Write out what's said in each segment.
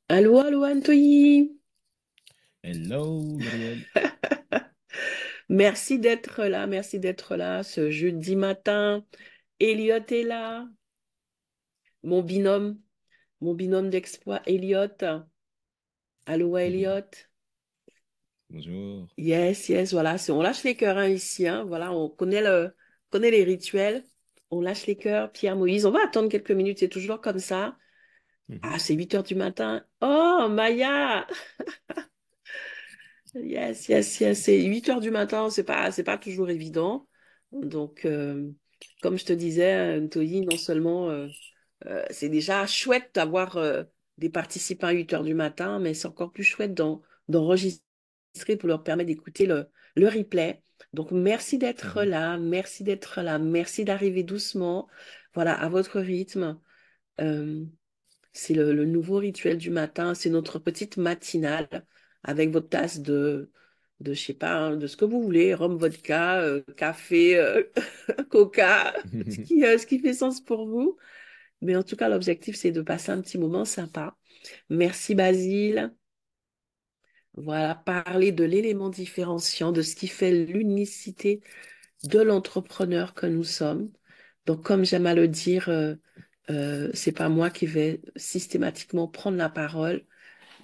Allô, allô, Anthony. Hello, Gabriel. Merci d'être là, merci d'être là ce jeudi matin. Elliot est là, mon binôme, mon binôme d'exploit, Elliot. Allô, Elliot. Bonjour. Yes, yes, voilà, on lâche les cœurs hein, ici, hein, voilà, connaît les rituels, on lâche les cœurs. Pierre Moïse, on va attendre quelques minutes, c'est toujours comme ça. Mhm, Ah, c'est 8 heures du matin. Oh, Maya! Yes, yes, yes. C'est 8 heures du matin, c'est pas toujours évident. Donc, comme je te disais, Toyi, non seulement c'est déjà chouette d'avoir des participants à 8 heures du matin, mais c'est encore plus chouette d'enregistrer pour leur permettre d'écouter le replay. Donc, mhm, merci d'être là, merci d'arriver doucement, voilà, à votre rythme. Euh, c'est le nouveau rituel du matin, c'est notre petite matinale avec votre tasse je sais pas, hein, de ce que vous voulez, rhum, vodka, café, coca, mhm. ce qui fait sens pour vous. Mais en tout cas, l'objectif, c'est de passer un petit moment sympa. Merci Basile. Voilà, parler de l'élément différenciant, de ce qui fait l'unicité de l'entrepreneur que nous sommes. Donc, comme j'aime à le dire, c'est pas moi qui vais systématiquement prendre la parole.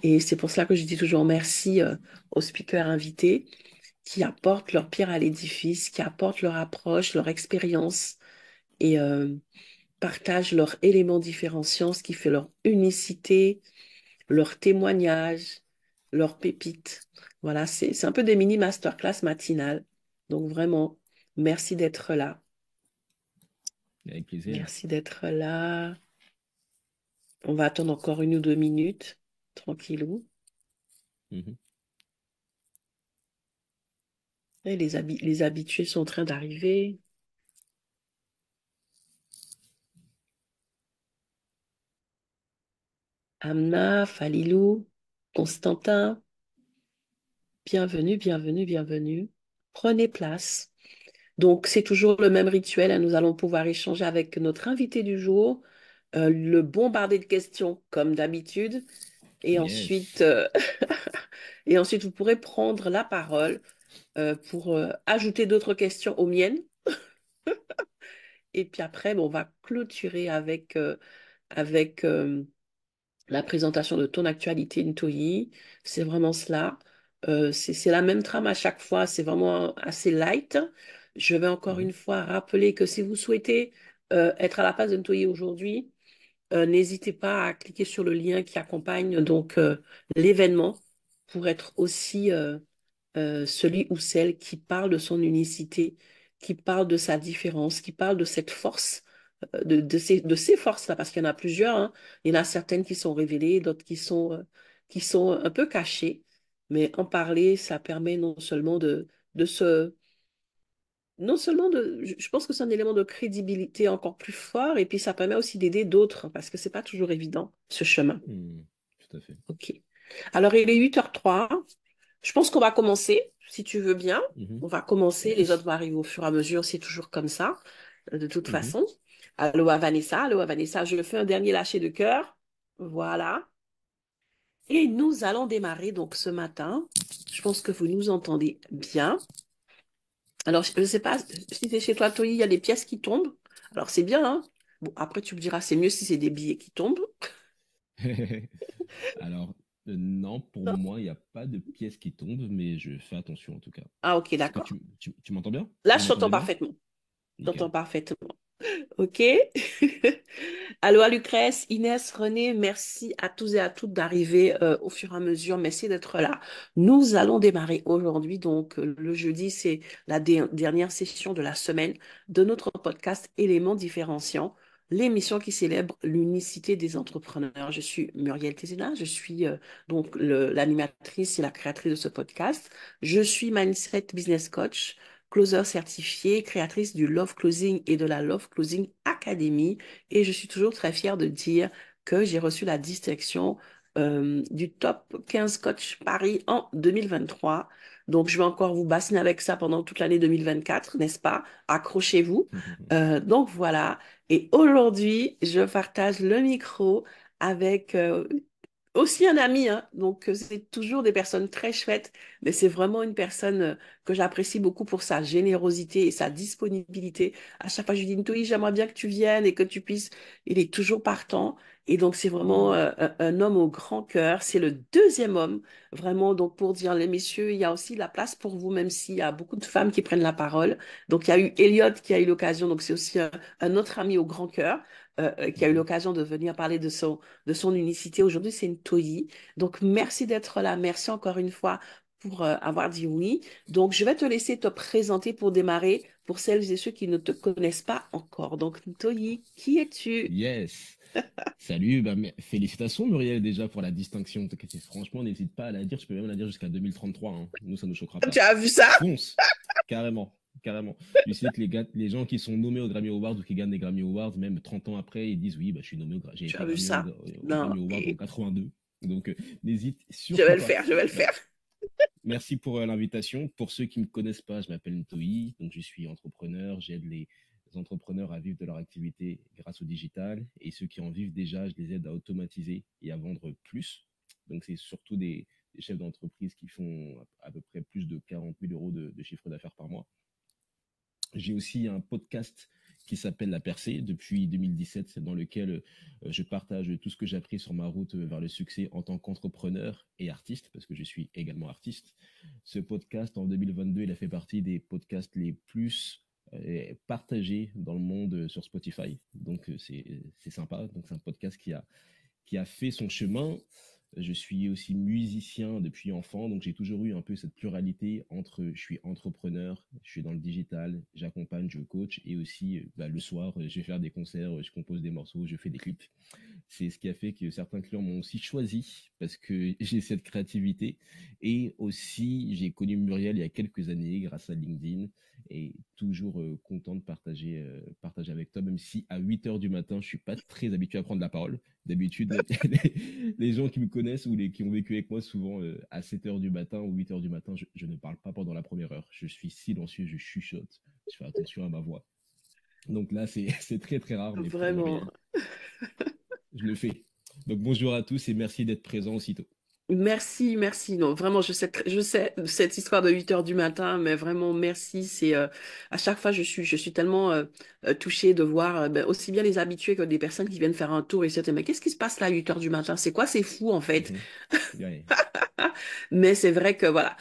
Et c'est pour cela que je dis toujours merci aux speakers invités qui apportent leur pierre à l'édifice, qui apportent leur approche, leur expérience et partagent leurs éléments différenciants, ce qui fait leur unicité, leur témoignage, leur pépite. Voilà, c'est un peu des mini masterclass matinales. Donc vraiment, merci d'être là. Avec plaisir. Merci d'être là. On va attendre encore 1 ou 2 minutes, tranquillou. Mhm. Et les habitués sont en train d'arriver. Amna, Falilou, Constantin, bienvenue, bienvenue, bienvenue. Prenez place. Donc, c'est toujours le même rituel, hein. Nous allons pouvoir échanger avec notre invité du jour, le bombarder de questions comme d'habitude. Et ensuite, Yes. et ensuite, vous pourrez prendre la parole pour ajouter d'autres questions aux miennes. Et puis après, bon, on va clôturer avec la présentation de ton actualité Ntoyi. C'est vraiment cela. C'est la même trame à chaque fois. C'est vraiment assez light. Je vais encore Mhm, une fois rappeler que si vous souhaitez être à la place de Ntoyi aujourd'hui, n'hésitez pas à cliquer sur le lien qui accompagne donc l'événement pour être aussi celui ou celle qui parle de son unicité, qui parle de sa différence, qui parle de cette force, de ces forces-là, parce qu'il y en a plusieurs, hein. Il y en a certaines qui sont révélées, d'autres qui sont un peu cachées. Mais en parler, ça permet de se... Non seulement je pense que c'est un élément de crédibilité encore plus fort, et puis ça permet aussi d'aider d'autres, parce que c'est pas toujours évident, ce chemin. mhm. Tout à fait. OK. Alors, il est 8h03. Je pense qu'on va commencer, si tu veux bien. Mhm. On va commencer, les autres Yes. vont arriver au fur et à mesure, c'est toujours comme ça, de toute Mhm. façon. Allô à Vanessa, je fais un dernier lâcher de cœur. Voilà. Et nous allons démarrer donc ce matin. Je pense que vous nous entendez bien. Alors, je ne sais pas si c'est chez toi, Toyi, il y a des pièces qui tombent. Alors, c'est bien, hein. Bon, après, tu me diras, c'est mieux si c'est des billets qui tombent. Alors, non, pour Non. moi, il n'y a pas de pièces qui tombent, mais je fais attention en tout cas. Ah, ok, Est-ce que d'accord. tu m'entends bien? Là, Vous je t'entends m'entendez bien? parfaitement. Je t'entends Nickel. parfaitement. OK. Allô à Lucrèce, Inès, René, merci à tous et à toutes d'arriver au fur et à mesure. Merci d'être là. Nous allons démarrer aujourd'hui. Donc, le jeudi, c'est la dernière session de la semaine de notre podcast Éléments différenciants, l'émission qui célèbre l'unicité des entrepreneurs. Je suis Muriel Tézena, je suis donc l'animatrice et la créatrice de ce podcast. Je suis Mindset Business Coach, closer certifiée, créatrice du Love Closing et de la Love Closing Academy. Et je suis toujours très fière de dire que j'ai reçu la distinction du top 15 coach Paris en 2023. Donc, je vais encore vous bassiner avec ça pendant toute l'année 2024, n'est-ce pas? Accrochez-vous. Donc, voilà. Et aujourd'hui, je partage le micro avec aussi un ami, hein. Donc, c'est toujours des personnes très chouettes, mais c'est vraiment une personne que j'apprécie beaucoup pour sa générosité et sa disponibilité. À chaque fois, je lui dis, Ntoyi, j'aimerais bien que tu viennes et que tu puisses. Il est toujours partant. Et donc, c'est vraiment un homme au grand cœur. C'est le deuxième homme, vraiment. Donc, pour dire, les messieurs, il y a aussi la place pour vous, même s'il y a beaucoup de femmes qui prennent la parole. Donc, il y a eu Elliot qui a eu l'occasion. Donc, c'est aussi un autre ami au grand cœur qui a eu Mhm. l'occasion de venir parler de son unicité. Aujourd'hui, c'est une Toyi. Donc, merci d'être là. Merci encore une fois pour avoir dit oui. Donc, je vais te laisser te présenter pour démarrer pour celles et ceux qui ne te connaissent pas encore. Donc, Toyi, qui es-tu? Yes. Salut, bah, félicitations Muriel déjà pour la distinction. Franchement, n'hésite pas à la dire, je peux même la dire jusqu'à 2033, hein. Nous, ça ne nous choquera Tu pas. as vu ça? Fonce, carrément, carrément. Tu sais que les gens qui sont nommés aux Grammy Awards ou qui gagnent des Grammy Awards, même 30 ans après, ils disent oui, bah, je suis nommé j'ai Tu été as vu ça? Au Non, Grammy Awards en et 82. Donc, n'hésite je vais surtout le pas. faire, je vais le Euh, faire. Merci pour l'invitation. Pour ceux qui ne me connaissent pas, je m'appelle Ntoyi, donc je suis entrepreneur. J'aide les entrepreneurs à vivre de leur activité grâce au digital. Et ceux qui en vivent déjà, je les aide à automatiser et à vendre plus. Donc c'est surtout des chefs d'entreprise qui font à peu près plus de 40 000 euros de chiffre d'affaires par mois. J'ai aussi un podcast qui s'appelle La Percée depuis 2017, dans lequel je partage tout ce que j'ai appris sur ma route vers le succès en tant qu'entrepreneur et artiste, parce que je suis également artiste. Ce podcast, en 2022, il a fait partie des podcasts les plus partagés dans le monde sur Spotify. Donc c'est sympa. Donc c'est un podcast qui a fait son chemin. Je suis aussi musicien depuis enfant, donc j'ai toujours eu un peu cette pluralité entre je suis entrepreneur, je suis dans le digital, j'accompagne, je coach, et aussi bah, le soir, je vais faire des concerts, je compose des morceaux, je fais des clips. C'est ce qui a fait que certains clients m'ont aussi choisi parce que j'ai cette créativité. Et aussi, j'ai connu Muriel il y a quelques années grâce à LinkedIn et toujours content de partager avec toi, même si à 8 heures du matin, je suis pas très habitué à prendre la parole. D'habitude, les gens qui me connaissent ou qui ont vécu avec moi, souvent à 7 heures du matin ou 8 heures du matin, je ne parle pas pendant la première heure. Je suis silencieux, je chuchote, je fais attention à ma voix. Donc là, c'est très très rare, mais pour Vraiment. Muriel, je le fais. Donc bonjour à tous et merci d'être présents aussitôt. Merci, merci. Non, vraiment, je sais cette histoire de 8 heures du matin, mais vraiment, merci. C'est à chaque fois, je suis tellement touchée de voir ben, aussi bien les habitués que des personnes qui viennent faire un tour et se disent, mais qu'est-ce qui se passe là à 8 heures du matin? C'est quoi? C'est fou, en fait. Mhm. Ouais. Mais c'est vrai que voilà,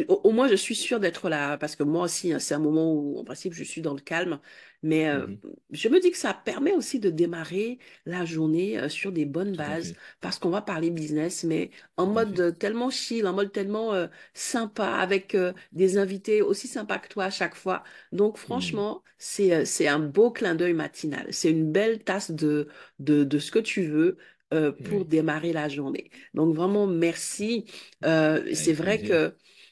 au moins je suis sûre d'être là parce que moi aussi, hein, c'est un moment où en principe je suis dans le calme. Mais Mhm. je me dis que ça permet aussi de démarrer la journée sur des bonnes Tout à bases fait. parce qu'on va parler business, mais en Tout à mode fait. tellement chill, en mode tellement sympa avec des invités aussi sympas que toi à chaque fois. Donc Mhm. franchement, c'est un beau clin d'œil matinal. C'est une belle tasse de ce que tu veux pour Ouais. démarrer la journée. Donc vraiment, merci. C'est Avec vrai plaisir.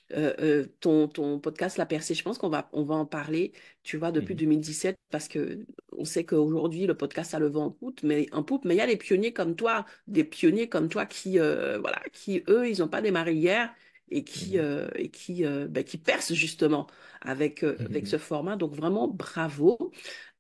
que ton podcast La Percée, je pense on va en parler, tu vois, depuis Mhm. 2017, parce que on sait qu'aujourd'hui, le podcast, ça le vent en poupe, mais il y a des pionniers comme toi, des pionniers comme toi qui, voilà, qui, eux, ils n'ont pas démarré hier Mhm. ben, qui percent justement avec ce format. Donc, vraiment, bravo.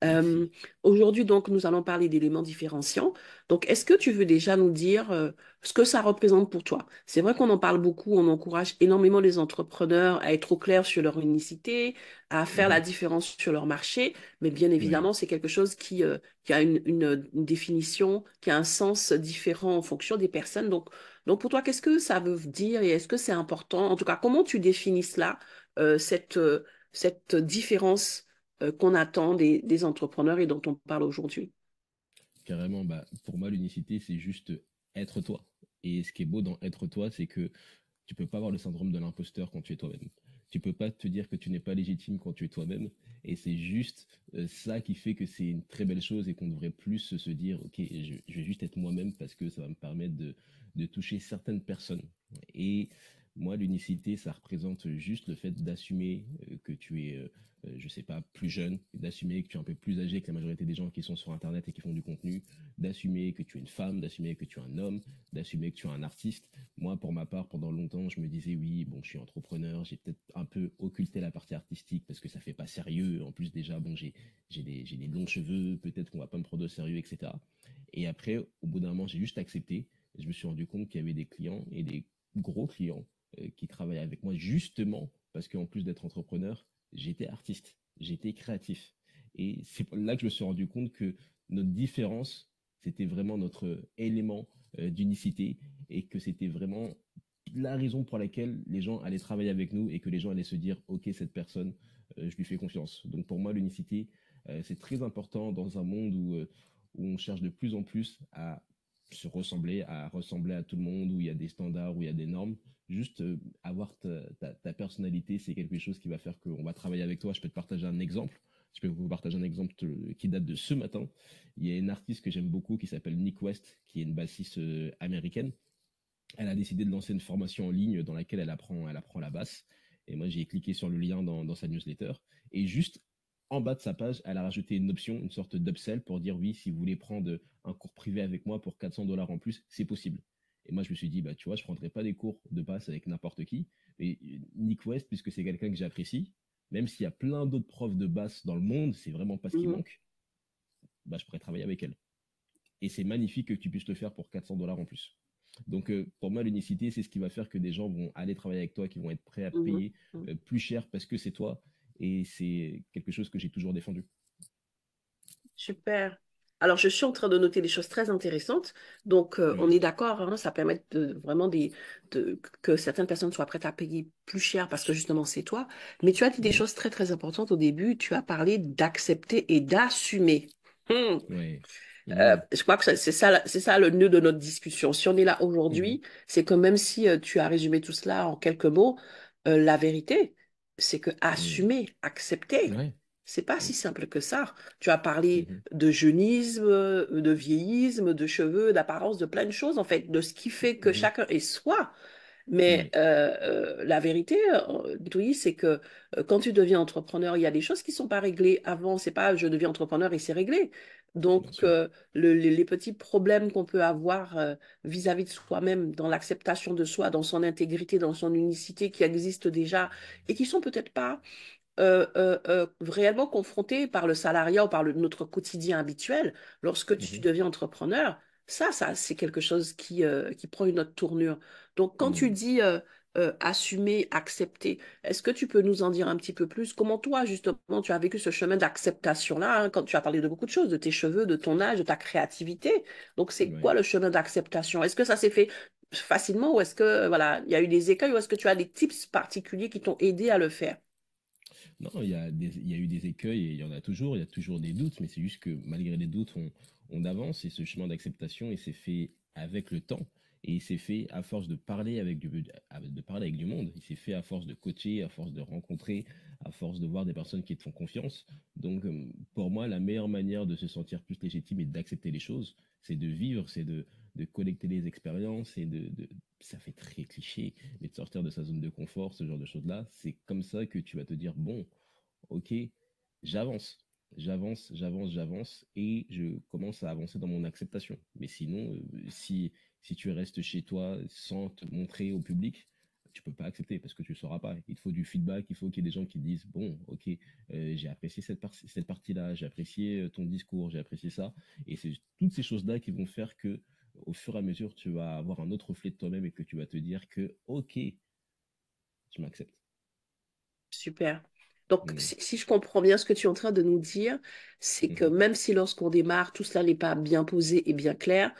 Euh, Merci. Aujourd'hui, donc, nous allons parler d'éléments différenciants. Donc, est-ce que tu veux déjà nous dire ce que ça représente pour toi? C'est vrai qu'on en parle beaucoup, on encourage énormément les entrepreneurs à être au clair sur leur unicité, à faire la Mhm. différence sur leur marché, mais bien Ouais. évidemment, c'est quelque chose qui a une définition, qui a un sens différent en fonction des personnes. Donc, pour toi, qu'est-ce que ça veut dire et est-ce que c'est important? En tout cas, comment tu définis cela, cette différence? Qu'on attend des entrepreneurs et dont on parle aujourd'hui. Carrément, bah, pour moi, l'unicité, c'est juste être toi. Et ce qui est beau dans être toi, c'est que tu peux pas avoir le syndrome de l'imposteur quand tu es toi-même. Tu peux pas te dire que tu n'es pas légitime quand tu es toi-même. Et c'est juste ça qui fait que c'est une très belle chose et qu'on devrait plus se dire, OK, je vais juste être moi-même parce que ça va me permettre de toucher certaines personnes. Et moi, l'unicité, ça représente juste le fait d'assumer que tu es, je sais pas, plus jeune, d'assumer que tu es un peu plus âgé que la majorité des gens qui sont sur Internet et qui font du contenu, d'assumer que tu es une femme, d'assumer que tu es un homme, d'assumer que tu es un artiste. Moi, pour ma part, pendant longtemps, je me disais, oui, bon, je suis entrepreneur, j'ai peut-être un peu occulté la partie artistique parce que ça fait pas sérieux. En plus, déjà, bon, j'ai des longs cheveux, peut-être qu'on va pas me prendre au sérieux, etc. Et après, au bout d'un moment, j'ai juste accepté je me suis rendu compte qu'il y avait des clients et des gros clients qui travaillaient avec moi justement parce qu'en plus d'être entrepreneur, j'étais artiste, j'étais créatif. Et c'est là que je me suis rendu compte que notre différence, c'était vraiment notre élément d'unicité et que c'était vraiment la raison pour laquelle les gens allaient travailler avec nous et que les gens allaient se dire, OK, cette personne, je lui fais confiance. Donc pour moi, l'unicité, c'est très important dans un monde où on cherche de plus en plus à se ressembler, à ressembler à tout le monde, où il y a des standards, où il y a des normes. Juste avoir ta personnalité, c'est quelque chose qui va faire qu'on va travailler avec toi. Je peux te partager un exemple. Je peux vous partager un exemple qui date de ce matin. Il y a une artiste que j'aime beaucoup qui s'appelle Nick West, qui est une bassiste américaine. Elle a décidé de lancer une formation en ligne dans laquelle elle apprend la basse. Et moi, j'ai cliqué sur le lien dans sa newsletter. Et juste en bas de sa page, elle a rajouté une option, une sorte d'upsell pour dire oui, si vous voulez prendre un cours privé avec moi pour 400 $ en plus, c'est possible. Et moi, je me suis dit, bah, tu vois, je ne prendrai pas des cours de basse avec n'importe qui. Mais Nick West, puisque c'est quelqu'un que j'apprécie, même s'il y a plein d'autres profs de basse dans le monde, c'est vraiment pas ce qui Mhm, manque, bah, je pourrais travailler avec elle. Et c'est magnifique que tu puisses le faire pour 400 $ en plus. Donc, pour moi, l'unicité, c'est ce qui va faire que des gens vont aller travailler avec toi, qui vont être prêts à mhm, payer mhm. plus cher parce que c'est toi. Et c'est quelque chose que j'ai toujours défendu. Super. Alors, je suis en train de noter des choses très intéressantes. Donc, on Ouais. est d'accord, hein, ça permet vraiment que certaines personnes soient prêtes à payer plus cher parce que justement, c'est toi. Mais tu as dit des Mhm. choses très, très importantes au début. Tu as parlé d'accepter et d'assumer. Hmm. Ouais. Mhm. Je crois que c'est ça le nœud de notre discussion. Si on est là Mhm. aujourd'hui, c'est que même si tu as résumé tout cela en quelques mots, la vérité, c'est que Mhm. assumer, accepter, Ouais. c'est pas Mhm. si simple que ça. Tu as parlé Mhm. de jeunisme, de vieillisme, de cheveux, d'apparence, de plein de choses en fait, de ce qui fait que Mhm. chacun est soi. Mais Ouais. la vérité, oui, c'est que quand tu deviens entrepreneur, il y a des choses qui sont pas réglées avant. C'est pas je deviens entrepreneur et c'est réglé. Donc, Bien sûr. les petits problèmes qu'on peut avoir vis-à-vis de soi-même, dans l'acceptation de soi, dans son intégrité, dans son unicité qui existe déjà et qui sont peut-être pas réellement confrontés par le salariat ou par notre quotidien habituel, lorsque tu Mhm. deviens entrepreneur, ça c'est quelque chose qui prend une autre tournure. Donc, quand tu Mhm. dis assumer, accepter, est-ce que tu peux nous en dire un petit peu plus? Comment toi, justement, tu as vécu ce chemin d'acceptation-là, hein, quand tu as parlé de beaucoup de choses, de tes cheveux, de ton âge, de ta créativité. Donc, c'est quoi Ouais. le chemin d'acceptation? Est-ce que ça s'est fait facilement ou est-ce que, voilà, il y a eu des écueils ou est-ce que tu as des tips particuliers qui t'ont aidé à le faire? Non, il y a eu des écueils et il y en a toujours. Il y a toujours des doutes, mais c'est juste que malgré les doutes, on avance et ce chemin d'acceptation, il s'est fait avec le temps et il s'est fait à force de parler de parler avec du monde. Il s'est fait à force de coacher, à force de rencontrer, à force de voir des personnes qui te font confiance. Donc, pour moi, la meilleure manière de se sentir plus légitime et d'accepter les choses, c'est de vivre, c'est de collecter les expériences et ça fait très cliché, mais de sortir de sa zone de confort, ce genre de choses-là, c'est comme ça que tu vas te dire, bon, ok, j'avance, j'avance, et je commence à avancer dans mon acceptation. Mais sinon, si tu restes chez toi sans te montrer au public, tu peux pas accepter parce que tu ne sauras pas. Il te faut du feedback, il faut qu'il y ait des gens qui te disent, bon, ok, j'ai apprécié cette partie-là, j'ai apprécié ton discours, j'ai apprécié ça. Et c'est toutes ces choses-là qui vont faire que au fur et à mesure, tu vas avoir un autre reflet de toi-même et que tu vas te dire que, ok, je m'accepte. Super. Donc, Mm. si je comprends bien ce que tu es en train de nous dire, c'est que Mhm. même si lorsqu'on démarre, tout cela n'est pas bien posé et bien clair,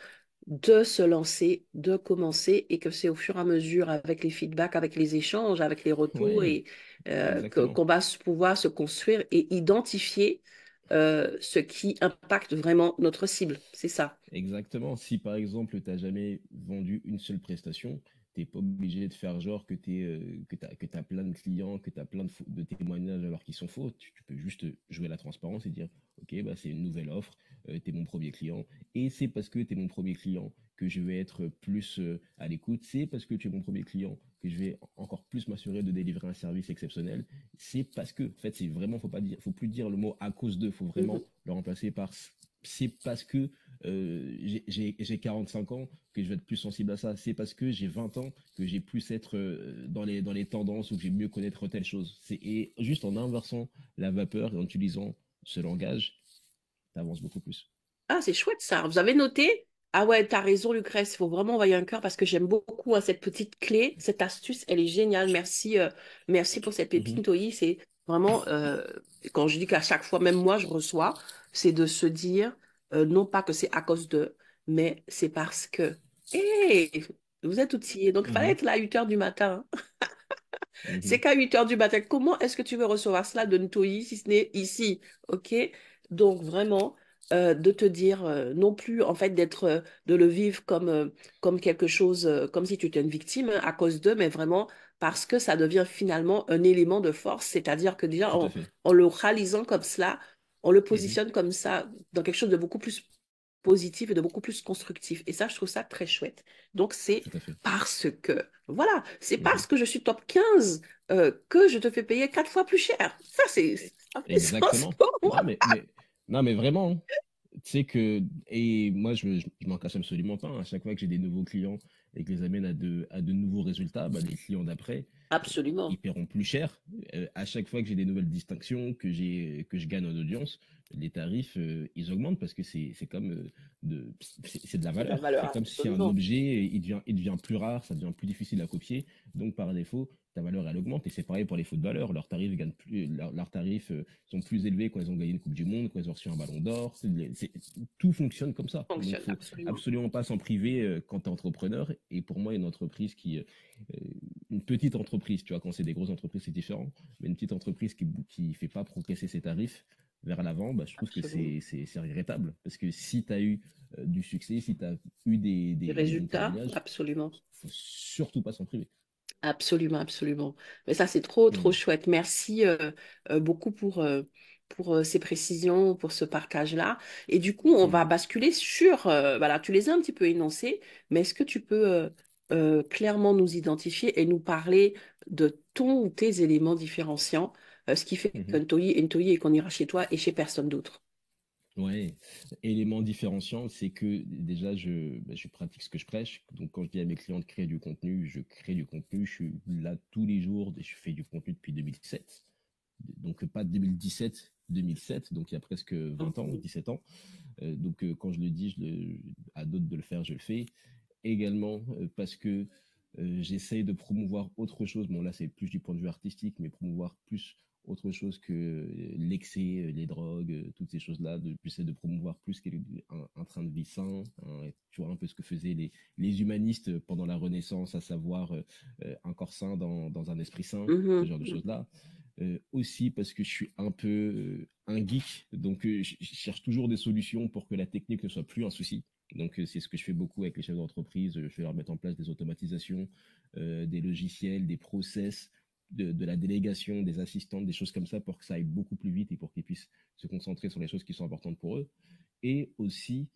de se lancer, de commencer, et que c'est au fur et à mesure, avec les feedbacks, avec les échanges, avec les retours, Ouais, et exactement. qu'on va pouvoir se construire et identifier ce qui impacte vraiment notre cible. C'est ça. Exactement. Si par exemple, tu n'as jamais vendu une seule prestation, t'es pas obligé de faire genre que t'as plein de clients, que tu as plein de témoignages alors qu'ils sont faux. Tu peux juste jouer la transparence et dire, OK, bah, c'est une nouvelle offre, tu es mon premier client. Et c'est parce que tu es mon premier client que je vais être plus à l'écoute. C'est parce que tu es mon premier client que je vais encore plus m'assurer de délivrer un service exceptionnel. C'est parce que, en fait, c'est vraiment, faut plus dire le mot à cause de, faut vraiment Mhm. le remplacer par c'est parce que j'ai 45 ans que je vais être plus sensible à ça. C'est parce que j'ai 20 ans que j'ai plus être dans les tendances ou que j'ai mieux connaître telle chose. Et juste en inversant la vapeur et en utilisant ce langage, tu avances beaucoup plus. Ah, c'est chouette ça. Vous avez noté? Ah ouais, t'as raison, Lucrèce. Il faut vraiment envoyer un cœur parce que j'aime beaucoup hein, cette petite clé, cette astuce, elle est géniale. Merci, merci pour cette Mhm, pépite, Toyi. C'est vraiment, quand je dis qu'à chaque fois, même moi, je reçois, c'est de se dire, non pas que c'est à cause de, mais c'est parce que, hé, vous êtes outillés. Donc, il fallait mhm, être là à 8 heures du matin. C'est mhm. qu'à 8 heures du matin. Comment est-ce que tu veux recevoir cela de Ntoyi si ce n'est ici? OK? Donc, vraiment, de te dire non plus, en fait, d'être, de le vivre comme quelque chose, comme si tu étais une victime hein, à cause d'eux, mais vraiment parce que ça devient finalement un élément de force. C'est-à-dire que déjà, Tout à fait. en le réalisant comme cela, on le Mhm, positionne comme ça dans quelque chose de beaucoup plus positif et de beaucoup plus constructif. Et ça, je trouve ça très chouette. Donc, c'est tout à fait. parce que, voilà, c'est Mhm. parce que je suis top 15 que je te fais payer 4 fois plus cher. Ça fait sens Exactement. pour Non, moi. non, mais vraiment, hein. Tu sais que, et moi, je m'en cache absolument pas, hein. À chaque fois que j'ai des nouveaux clients et que je les amène à de nouveaux résultats, bah, les clients d'après, ils Absolument. paieront plus cher. À chaque fois que j'ai des nouvelles distinctions, que je gagne en audience, les tarifs, ils augmentent parce que c'est comme c'est de la C'est de la valeur. valeur, C'est comme si un absolument. objet, il devient plus rare, ça devient plus difficile à copier. Donc, par défaut, ta valeur, elle augmente. Et c'est pareil pour les footballeurs. Leurs tarifs gagnent plus, leurs tarifs sont plus élevés quand ils ont gagné une Coupe du Monde, quand ils ont reçu un ballon d'or. Tout fonctionne comme ça. Donc, Fonctionne, faut absolument. absolument pas s'en priver quand tu es entrepreneur. Et pour moi, une entreprise euh, une petite entreprise, tu vois, quand c'est des grosses entreprises, c'est différent, mais une petite entreprise qui fait pas progresser ses tarifs vers l'avant, bah, je trouve que Absolument. c'est regrettable. Parce que si tu as eu du succès, si tu as eu Les des bons résultats, témoignages, absolument. faut surtout pas s'en priver. Absolument, absolument. Mais ça, c'est trop, trop Mhm. chouette. Merci beaucoup pour ces précisions, pour ce partage-là. Et du coup, on va Mhm. basculer sur, voilà, tu les as un petit peu énoncés, mais est-ce que tu peux clairement nous identifier et nous parler de ton ou tes éléments différenciants, ce qui fait Mhm. qu'un TOI est un TOI et qu'on ira chez toi et chez personne d'autre? Ouais, élément différenciant, c'est que déjà je pratique ce que je prêche. Donc quand je dis à mes clients de créer du contenu, je crée du contenu. Je suis là tous les jours. Je fais du contenu depuis 2007. Donc pas 2017, 2007. Donc il y a presque 20 ans, Mhm. 17 ans. Quand je le dis, à d'autres de le faire, je le fais. Également parce que j'essaye de promouvoir autre chose. Bon là c'est plus du point de vue artistique, mais promouvoir plus autre chose que l'excès, les drogues, toutes ces choses-là. J'essaie de promouvoir plus un train de vie sain. Tu vois un peu ce que faisaient les humanistes pendant la Renaissance, à savoir un corps sain dans un esprit sain, ce Mhm. genre de choses-là. Aussi parce que je suis un peu un geek, donc je cherche toujours des solutions pour que la technique ne soit plus un souci. Donc c'est ce que je fais beaucoup avec les chefs d'entreprise. Je vais leur mettre en place des automatisations, des logiciels, des process, de la délégation, des assistantes, des choses comme ça pour que ça aille beaucoup plus vite et pour qu'ils puissent se concentrer sur les choses qui sont importantes pour eux. Et aussi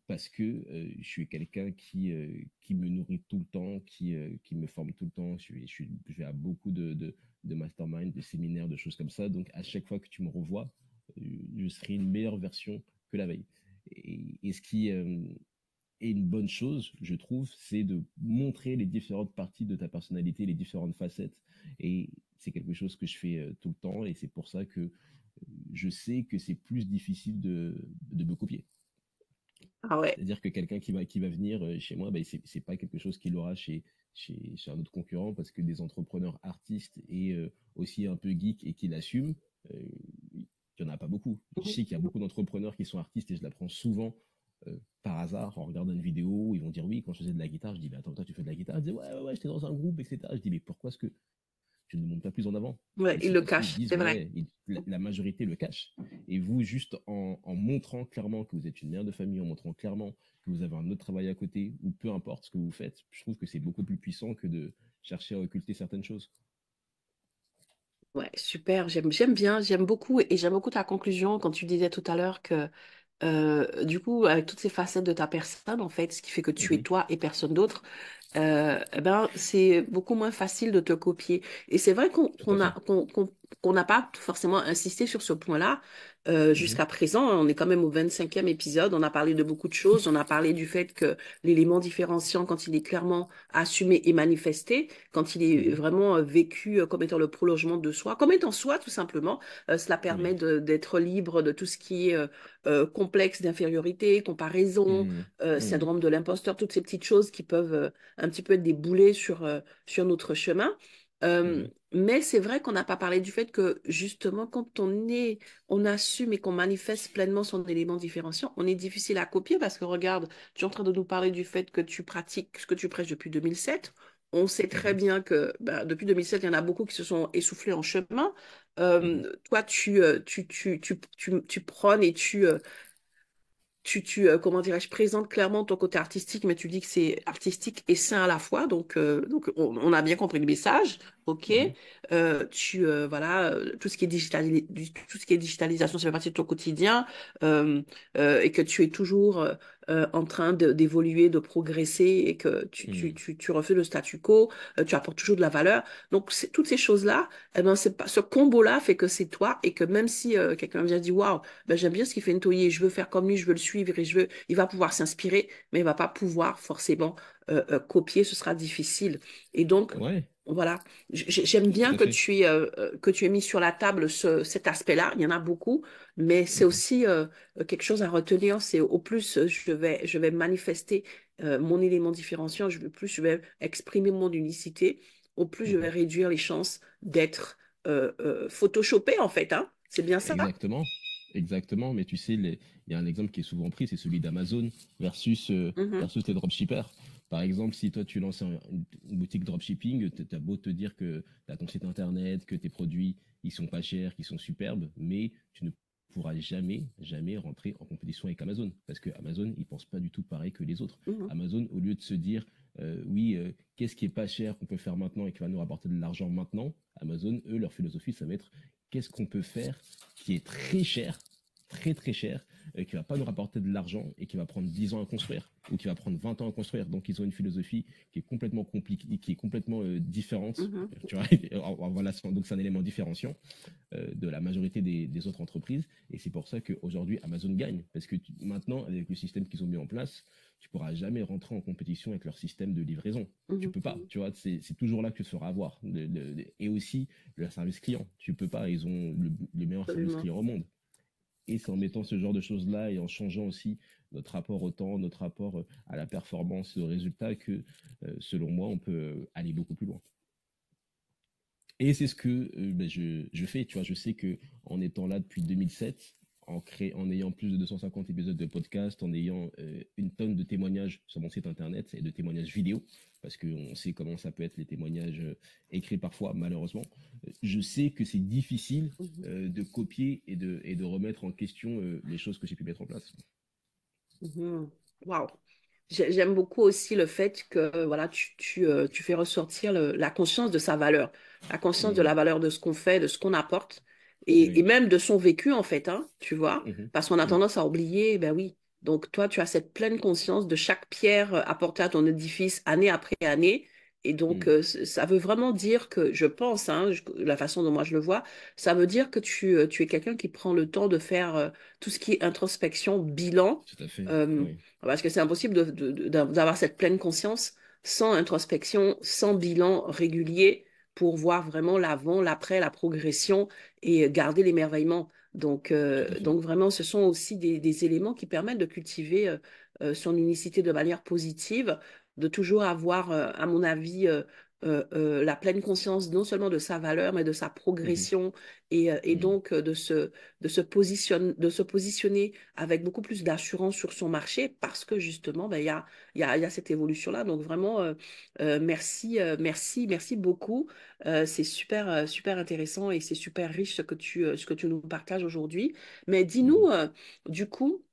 parce que je suis quelqu'un qui me nourrit tout le temps, qui me forme tout le temps. Je vais à beaucoup de mastermind, de séminaires, de choses comme ça. Donc à chaque fois que tu me revois, je serai une meilleure version que la veille. Et ce qui est une bonne chose, je trouve, c'est de montrer les différentes parties de ta personnalité, les différentes facettes. Et c'est quelque chose que je fais tout le temps. Et c'est pour ça que je sais que c'est plus difficile de me copier. Ah ouais. C'est-à-dire que quelqu'un qui va venir chez moi, ben, c'est pas quelque chose qu'il aura chez un autre concurrent parce que des entrepreneurs artistes et aussi un peu geeks et qui l'assument, il n'y en a pas beaucoup. Je sais qu'il y a beaucoup d'entrepreneurs qui sont artistes et je l'apprends souvent par hasard en regardant une vidéo où ils vont dire oui, quand je faisais de la guitare, je dis, mais attends, toi tu fais de la guitare? Ils disent ouais, j'étais dans un groupe, etc. Je dis, mais pourquoi est-ce que je ne monte pas plus en avant? Ouais, Et il c'est le parce qu'ils cache, disent, c'est vrai. ouais, la majorité le cache. Et vous, juste en montrant clairement que vous êtes une mère de famille, en montrant clairement que vous avez un autre travail à côté, ou peu importe ce que vous faites, je trouve que c'est beaucoup plus puissant que de chercher à occulter certaines choses. Ouais, super. J'aime bien, j'aime beaucoup et j'aime beaucoup ta conclusion quand tu disais tout à l'heure que du coup, avec toutes ces facettes de ta personne, en fait, ce qui fait que tu es Mhm, toi et personne d'autre, eh ben, c'est beaucoup moins facile de te copier. Et c'est vrai tout à fait. qu'on n'a pas forcément insisté sur ce point-là Mhm. jusqu'à présent. On est quand même au 25e épisode. On a parlé de beaucoup de choses. On a parlé du fait que l'élément différenciant, quand il est clairement assumé et manifesté, quand il est Mhm. vraiment vécu comme étant le prolongement de soi, comme étant soi tout simplement, cela permet Oui. d'être libre de tout ce qui est complexe d'infériorité, comparaison, Mhm. Mhm. syndrome de l'imposteur, toutes ces petites choses qui peuvent un petit peu être des boulets sur notre chemin. Mhm. Mais c'est vrai qu'on n'a pas parlé du fait que justement, quand on assume et qu'on manifeste pleinement son élément différenciant, on est difficile à copier parce que regarde, tu es en train de nous parler du fait que tu pratiques ce que tu prêches depuis 2007. On sait très Mhm. bien que ben, depuis 2007, il y en a beaucoup qui se sont essoufflés en chemin. Mhm. Toi, tu prônes et comment dirais-je, présentes clairement ton côté artistique, mais tu dis que c'est artistique et sain à la fois. Donc on a bien compris le message. OK. Mhm. Voilà, tout ce qui est tout ce qui est digitalisation, ça fait partie de ton quotidien euh, et que tu es toujours en train d'évoluer, de progresser et que Mhm. tu refais le statu quo, tu apportes toujours de la valeur. Donc, toutes ces choses-là, eh ben, c'est pas, ce combo-là fait que c'est toi et que même si quelqu'un vient dire, waouh, ben, j'aime bien ce qu'il fait Ntoye, je veux faire comme lui, je veux le suivre et il va pouvoir s'inspirer, mais il va pas pouvoir forcément copier, ce sera difficile. Et donc, Ouais, voilà, j'aime tout bien à fait. que tu aies mis sur la table cet aspect-là. Il y en a beaucoup, mais c'est Mhm. aussi quelque chose à retenir. C'est au plus je vais manifester mon élément différenciant, plus je vais exprimer mon unicité, au plus je vais Mhm. réduire les chances d'être photoshopé en fait. Hein. C'est bien ça? Exactement, exactement. Mais tu sais, il y a un exemple qui est souvent pris, c'est celui d'Amazon Mhm, versus les dropshippers. Par exemple, si toi tu lances une boutique dropshipping, tu as beau te dire que tu as ton site internet, que tes produits ils sont pas chers, qu'ils sont superbes, mais tu ne pourras jamais, jamais rentrer en compétition avec Amazon. Parce que Amazon, ils pensent pas du tout pareil que les autres. mhm, Amazon, au lieu de se dire, oui, qu'est-ce qui est pas cher qu'on peut faire maintenant et qui va nous rapporter de l'argent maintenant, Amazon, eux, leur philosophie, ça va être qu'est-ce qu'on peut faire qui est très cher, très très cher, qui va pas nous rapporter de l'argent et qui va prendre 10 ans à construire ou qui va prendre 20 ans à construire. Donc ils ont une philosophie qui est complètement compliquée, qui est complètement différente. mhm, Tu vois, voilà, donc c'est un élément différenciant de la majorité des autres entreprises. Et c'est pour ça qu'aujourd'hui, Amazon gagne. Parce que maintenant, avec le système qu'ils ont mis en place, tu pourras jamais rentrer en compétition avec leur système de livraison. Tu mhm, peux pas, tu vois, c'est toujours là que tu te feras avoir. Et aussi, leur service client, tu peux pas, ils ont le meilleur service absolument. client au monde. Et c'est en mettant ce genre de choses-là et en changeant aussi notre rapport au temps, notre rapport à la performance, au résultat, que selon moi, on peut aller beaucoup plus loin. Et c'est ce que ben, je fais, tu vois, je sais que en étant là depuis 2007, en ayant plus de 250 épisodes de podcast, en ayant une tonne de témoignages sur mon site internet et de témoignages vidéo, parce qu'on sait comment ça peut être les témoignages écrits parfois, malheureusement, je sais que c'est difficile Mhm, de copier et de remettre en question les choses que j'ai pu mettre en place. mhm. Waouh. J'aime beaucoup aussi le fait que voilà, tu fais ressortir la conscience de sa valeur, la conscience de la Mhm. valeur de ce qu'on fait, de ce qu'on apporte, et Oui. même de son vécu, en fait, hein, tu vois, Mhm. parce qu'on a Mhm. tendance à oublier, ben oui. Donc, toi, tu as cette pleine conscience de chaque pierre apportée à ton édifice année après année. Et donc, Mhm. ça veut vraiment dire que, je pense, hein, la façon dont moi je le vois, ça veut dire que tu es quelqu'un qui prend le temps de faire tout ce qui est introspection, bilan. Tout à fait. euh, Oui. parce que c'est impossible d'avoir cette pleine conscience sans introspection, sans bilan régulier pour voir vraiment l'avant, l'après, la progression et garder l'émerveillement. Tout à fait. Donc vraiment, ce sont aussi des éléments qui permettent de cultiver son unicité de manière positive, de toujours avoir, à mon avis, la pleine conscience non seulement de sa valeur, mais de sa Mhm. progression et Mhm. donc de se positionner avec beaucoup plus d'assurance sur son marché parce que justement, ben, il y a cette évolution-là. Donc vraiment, merci beaucoup. C'est super intéressant et c'est super riche ce que tu nous partages aujourd'hui. Mais Mhm. dis-nous, du coup,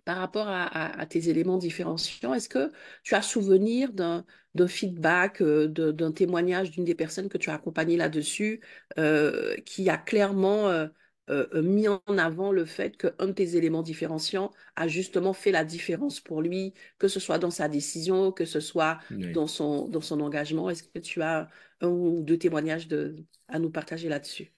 par rapport à tes éléments différenciants, est-ce que tu as souvenir d'un feedback, d'un témoignage d'une des personnes que tu as accompagnées là-dessus, qui a clairement mis en avant le fait qu'un de tes éléments différenciants a justement fait la différence pour lui, que ce soit dans sa décision, que ce soit Oui. dans son engagement? Est-ce que tu as un ou deux témoignages à nous partager là-dessus?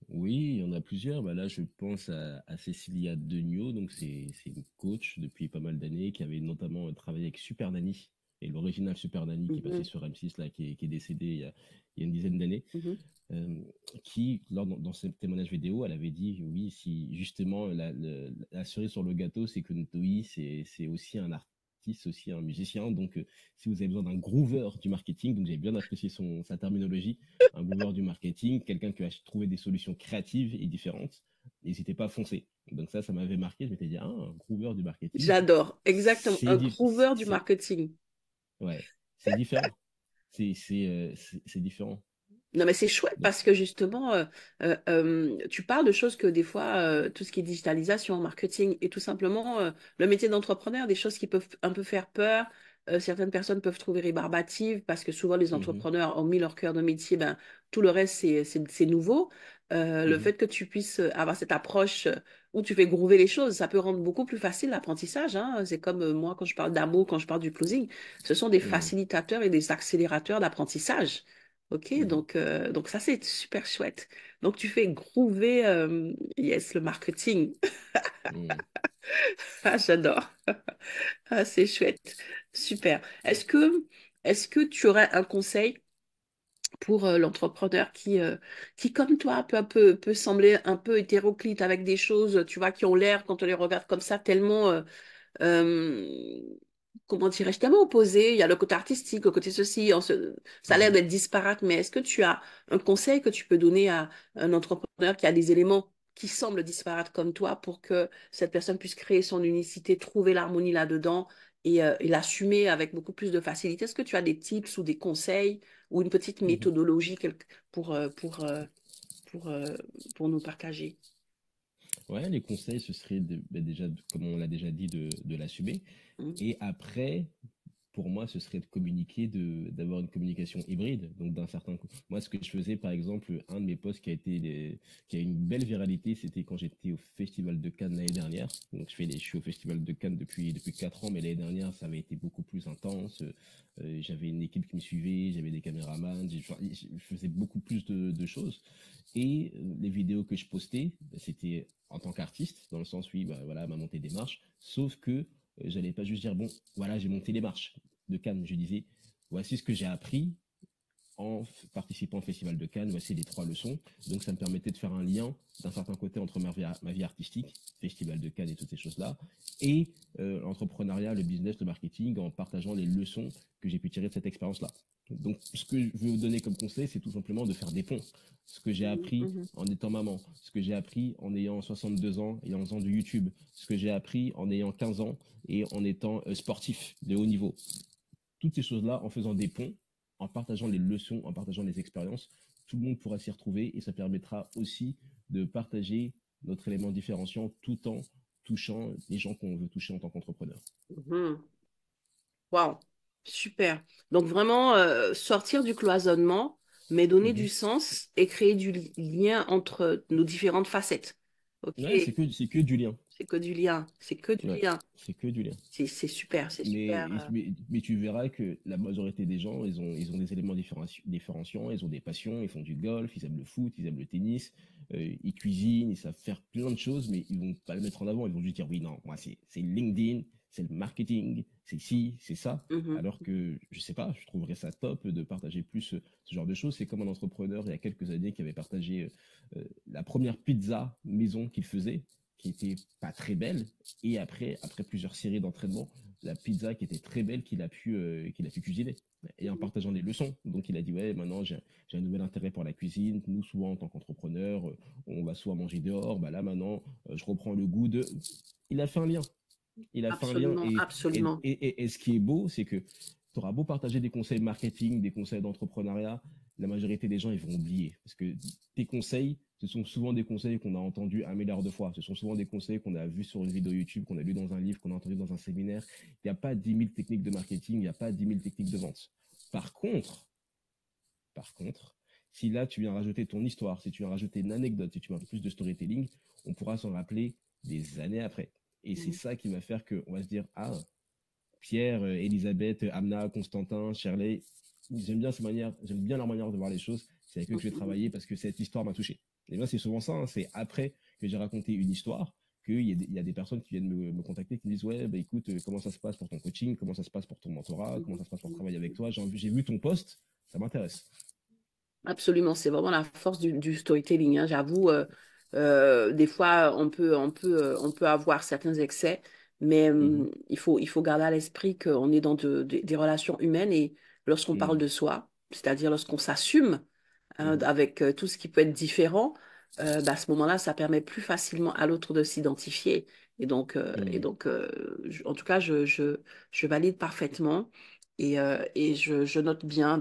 Oui, il y en a plusieurs. Bah là, je pense à Cécilia Degnaud, donc c'est une coach depuis pas mal d'années qui avait notamment travaillé avec Super Nanny et l'original Super Nanny qui est passé Mhm, sur M6 là, qui est décédé il y a une dizaine d'années, mhm. euh, qui dans ce témoignage vidéo, elle avait dit oui, si justement la cerise sur le gâteau, c'est que Ntoi c'est aussi un artiste, aussi un musicien. Donc si vous avez besoin d'un groover du marketing, donc j'ai bien apprécié sa terminologie, un groover du marketing, quelqu'un qui a trouvé des solutions créatives et différentes, n'hésitez pas à foncer. Donc ça m'avait marqué. Je m'étais dit, ah, un groover du marketing, J'adore, exactement. c'est Un di- groover du c'est marketing. ouais, c'est différent. C'est différent. Non, mais c'est chouette Donc, parce que justement, tu parles de choses que des fois, tout ce qui est digitalisation, marketing et tout simplement le métier d'entrepreneur, des choses qui peuvent un peu faire peur. Certaines personnes peuvent trouver rébarbatives parce que souvent les mhm, entrepreneurs ont mis leur cœur de métier, ben, tout le reste, c'est nouveau. Le mhm, fait que tu puisses avoir cette approche où tu fais groover les choses, ça peut rendre beaucoup plus facile l'apprentissage, hein. C'est comme moi quand je parle d'amour, quand je parle du closing, ce sont des mhm, facilitateurs et des accélérateurs d'apprentissage. Ok, mhm, donc ça c'est super chouette. Donc tu fais groover, yes, le marketing. mhm. Ah, j'adore. Ah, c'est chouette. Super. Est-ce que tu aurais un conseil pour l'entrepreneur qui, comme toi, peut sembler un peu hétéroclite avec des choses, tu vois, qui ont l'air, quand on les regarde comme ça, tellement euh, comment dirais-je, tellement opposé. Il y a le côté artistique, le côté ceci. Ça a l'air Mhm. d'être disparate, mais est-ce que tu as un conseil que tu peux donner à un entrepreneur qui a des éléments qui semblent disparates comme toi pour que cette personne puisse créer son unicité, trouver l'harmonie là-dedans et l'assumer avec beaucoup plus de facilité? Est-ce que tu as des tips ou des conseils ou une petite Mhm. méthodologie pour, pour, euh, pour nous partager? Ouais, les conseils, ce serait déjà, comme on l'a déjà dit, de l'assumer. Mm. Et après, pour moi, ce serait de communiquer, d'avoir une communication hybride. Donc, d'un certain coup. Moi, ce que je faisais, par exemple, un de mes posts qui a une belle viralité, c'était quand j'étais au Festival de Cannes l'année dernière. Donc, je suis au Festival de Cannes depuis 4 ans, mais l'année dernière, ça avait été beaucoup plus intense. J'avais une équipe qui me suivait, j'avais des caméramans, je faisais beaucoup plus de choses. Et les vidéos que je postais, bah, c'était en tant qu'artiste, dans le sens, oui, bah, voilà, ma montée des marches, sauf que j'allais pas juste dire, bon, voilà, j'ai monté les marches de Cannes. Je disais, voici ce que j'ai appris en participant au Festival de Cannes, voici les 3 leçons. Donc ça me permettait de faire un lien d'un certain côté entre ma vie artistique, Festival de Cannes et toutes ces choses-là, et l'entrepreneuriat, le business, le marketing, en partageant les leçons que j'ai pu tirer de cette expérience-là. Donc ce que je veux vous donner comme conseil, c'est tout simplement de faire des ponts. Ce que j'ai Mhm, appris mhm. en étant maman, ce que j'ai appris en ayant 62 ans et en faisant du YouTube, ce que j'ai appris en ayant 15 ans et en étant sportif de haut niveau, toutes ces choses-là, en faisant des ponts, en partageant les leçons, en partageant les expériences, tout le monde pourra s'y retrouver et ça permettra aussi de partager notre élément différenciant tout en touchant les gens qu'on veut toucher en tant qu'entrepreneur. Mhm. Waouh, super. Donc vraiment sortir du cloisonnement, mais donner du Mhm. sens et créer du lien entre nos différentes facettes. Ok, Ouais, c'est que du lien. c'est que du lien, c'est que du Ouais, lien. c'est que du lien. C'est super, c'est super. Mais tu verras que la majorité des gens, ils ont des éléments différenciants, ils ont des passions, ils font du golf, ils aiment le foot, ils aiment le tennis, ils cuisinent, ils savent faire plein de choses, mais ils vont pas le mettre en avant. Ils vont juste dire oui, non, moi c'est LinkedIn, c'est le marketing, c'est ci, c'est ça. Mhm, Alors que, je sais pas, je trouverais ça top de partager plus ce genre de choses. C'est comme un entrepreneur il y a quelques années qui avait partagé la première pizza maison qu'il faisait, qui était pas très belle, et après plusieurs séries d'entraînement, la pizza qui était très belle qu'il a pu cuisiner et en mhm. partageant les leçons. Donc il a dit ouais, maintenant j'ai un nouvel intérêt pour la cuisine. Nous souvent en tant qu'entrepreneur, on va souvent manger dehors. Bah là maintenant, je reprends le goût de. Il a fait un lien. Il a fait un lien Absolument, absolument. et ce qui est beau, c'est que tu auras beau partager des conseils marketing, des conseils d'entrepreneuriat, la majorité des gens ils vont oublier parce que tes conseils, ce sont souvent des conseils qu'on a entendus 1 milliard de fois. Ce sont souvent des conseils qu'on a vus sur une vidéo YouTube, qu'on a lu dans un livre, qu'on a entendu dans un séminaire. Il n'y a pas 10 000 techniques de marketing, il n'y a pas 10 000 techniques de vente. Par contre, par contre, si là tu viens rajouter ton histoire, si tu viens rajouter une anecdote, si tu viens un peu plus de storytelling, on pourra s'en rappeler des années après. Et c'est Mhm. ça qui va faire qu'on va se dire, ah, Pierre, Elisabeth, Amna, Constantin, Shirley, j'aime bien leur manière de voir les choses. C'est avec eux que je vais Mhm. travailler parce que cette histoire m'a touché. Et moi, c'est souvent ça, hein, c'est après que j'ai raconté une histoire il y a des personnes qui viennent me contacter, qui me disent, ouais, bah écoute, comment ça se passe pour ton coaching, comment ça se passe pour ton mentorat, comment ça se passe pour travailler avec toi, j'ai vu ton post, ça m'intéresse. Absolument, c'est vraiment la force du storytelling, hein. J'avoue, des fois, on peut avoir certains excès, mais Mhm, il faut garder à l'esprit qu'on est dans des relations humaines et lorsqu'on parle mhm, de soi, c'est-à-dire lorsqu'on s'assume hein, mhm, avec tout ce qui peut être différent, bah, à ce moment-là, ça permet plus facilement à l'autre de s'identifier. mhm, En tout cas, je valide parfaitement et je note bien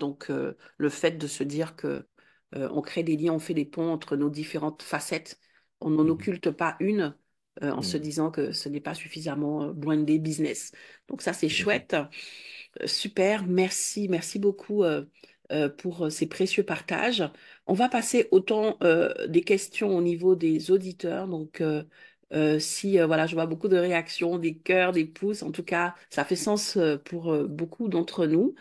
le fait de se dire que on crée des liens, on fait des ponts entre nos différentes facettes. On n'en mhm, occulte pas une en se mhm, disant que ce n'est pas suffisamment brandé business. Donc ça, c'est tout à fait. chouette. Super, merci, merci beaucoup pour ces précieux partages. On va passer au temps des questions au niveau des auditeurs. Si voilà, je vois beaucoup de réactions, des cœurs, des pouces. En tout cas, ça fait sens pour beaucoup d'entre nous.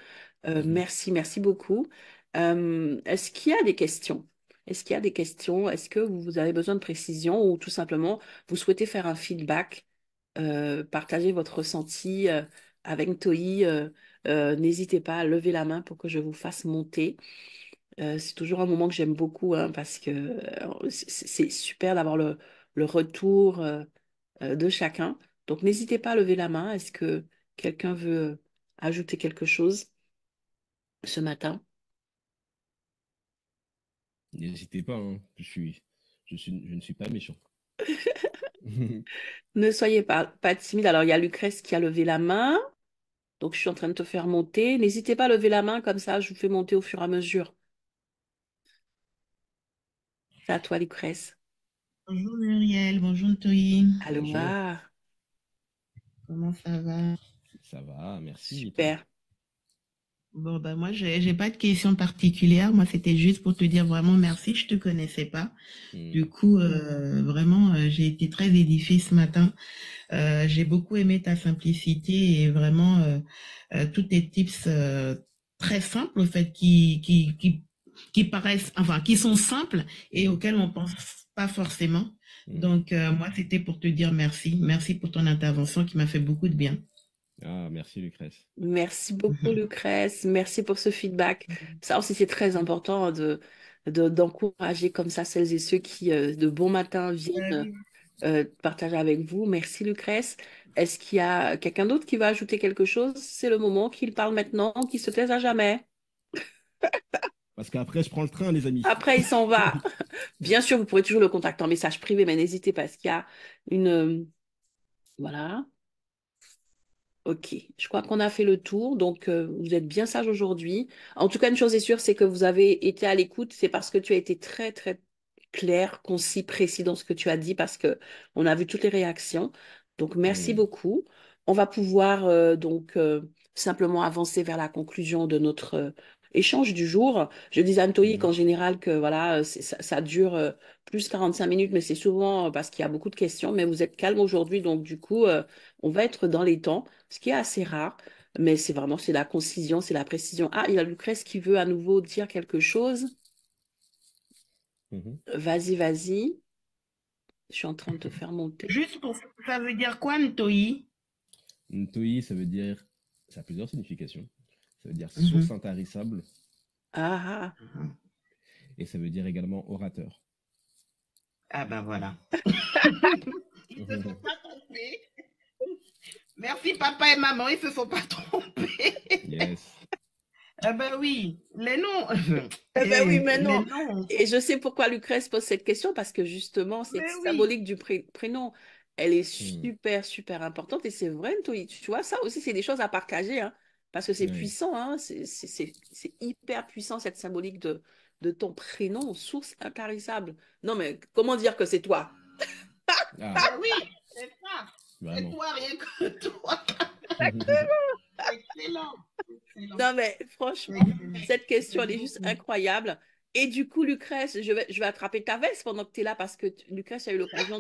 Mhm. Merci, merci beaucoup. Est-ce qu'il y a des questions? Est-ce qu'il y a des questions? Est-ce que vous avez besoin de précision ou tout simplement vous souhaitez faire un feedback, partager votre ressenti avec Toi? N'hésitez pas à lever la main pour que je vous fasse monter. C'est toujours un moment que j'aime beaucoup hein, parce que c'est super d'avoir le retour de chacun. Donc n'hésitez pas à lever la main. Est-ce que quelqu'un veut ajouter quelque chose ce matin? N'hésitez pas, hein, je ne suis pas méchant. Ne soyez pas timide. Alors il y a Lucrèce qui a levé la main. Donc je suis en train de te faire monter. N'hésitez pas à lever la main comme ça, je vous fais monter au fur et à mesure. C'est à toi, Lucrèce. Bonjour Muriel, bonjour Toyi, Bonjour, Aloha. comment ça va? ça va, merci, et toi? Super. Bon, bah moi, j'ai pas de questions particulières. Moi, c'était juste pour te dire vraiment merci. Je te connaissais pas. Du Hmm, coup, vraiment, j'ai été très édifiée ce matin. J'ai beaucoup aimé ta simplicité et vraiment tous tes tips très simples, au fait, qui paraissent, enfin, qui sont simples et mhm, auxquels on pense pas forcément. hmm. Donc, moi, c'était pour te dire merci. Merci pour ton intervention qui m'a fait beaucoup de bien. Ah, merci Lucrèce. Merci beaucoup, Lucrèce. Merci pour ce feedback. Ça aussi, c'est très important d'encourager comme ça celles et ceux qui, de bon matin, viennent Oui. partager avec vous. Merci, Lucrèce. Est-ce qu'il y a quelqu'un d'autre qui va ajouter quelque chose? C'est le moment qu'il parle maintenant, qu'il se taise à jamais. Parce qu'après, je prends le train, les amis. Après, il s'en va. Bien sûr, vous pourrez toujours le contacter en message privé, mais n'hésitez pas, parce qu'il y a une... voilà. Ok, je crois qu'on a fait le tour, donc vous êtes bien sage aujourd'hui. En tout cas, une chose est sûre, c'est que vous avez été à l'écoute. C'est parce que tu as été très, très clair, concis, précis dans ce que tu as dit, parce que on a vu toutes les réactions. Donc, merci Hmm, beaucoup. On va pouvoir simplement avancer vers la conclusion de notre échange du jour. Je disais à Antoine mhm. qu'en général, que voilà, ça dure plus 45 minutes, mais c'est souvent parce qu'il y a beaucoup de questions. Mais vous êtes calme aujourd'hui, donc du coup, on va être dans les temps, ce qui est assez rare. Mais c'est vraiment, c'est la concision, c'est la précision. Ah, il y a Lucrèce qui veut à nouveau dire quelque chose. Mhm. Vas-y, vas-y. Je suis en train de te faire monter. Juste pour ça veut dire quoi, Ntoyi? Ntoi, ça veut dire, ça a plusieurs significations. Ça veut dire source Mhm. intarissable Ah, Mhm. et ça veut dire également orateur. Ah ben voilà. Ils se sont pas trompés. Merci papa et maman, ils se sont pas trompés. Yes. Ah ben oui, les noms. eh ben oui, mais Les non. noms. Et je sais pourquoi Lucrèce pose cette question, parce que justement, cette Mais oui. symbolique du prénom, elle est Hmm. super, super importante. Et c'est vrai, tu vois, ça aussi, c'est des choses à partager, hein, parce que c'est Ouais. puissant, hein, c'est hyper puissant, cette symbolique de ton prénom, source intarissable. Non, mais comment dire que c'est toi? Ah, Ben oui, c'est ça. C'est vraiment. toi, rien que toi. Excellent. Excellent. Non, mais franchement, cette question, J'aime elle est juste beaucoup. incroyable. Et du coup, Lucrèce, je vais attraper ta veste pendant que tu es là parce que Lucrèce a eu l'occasion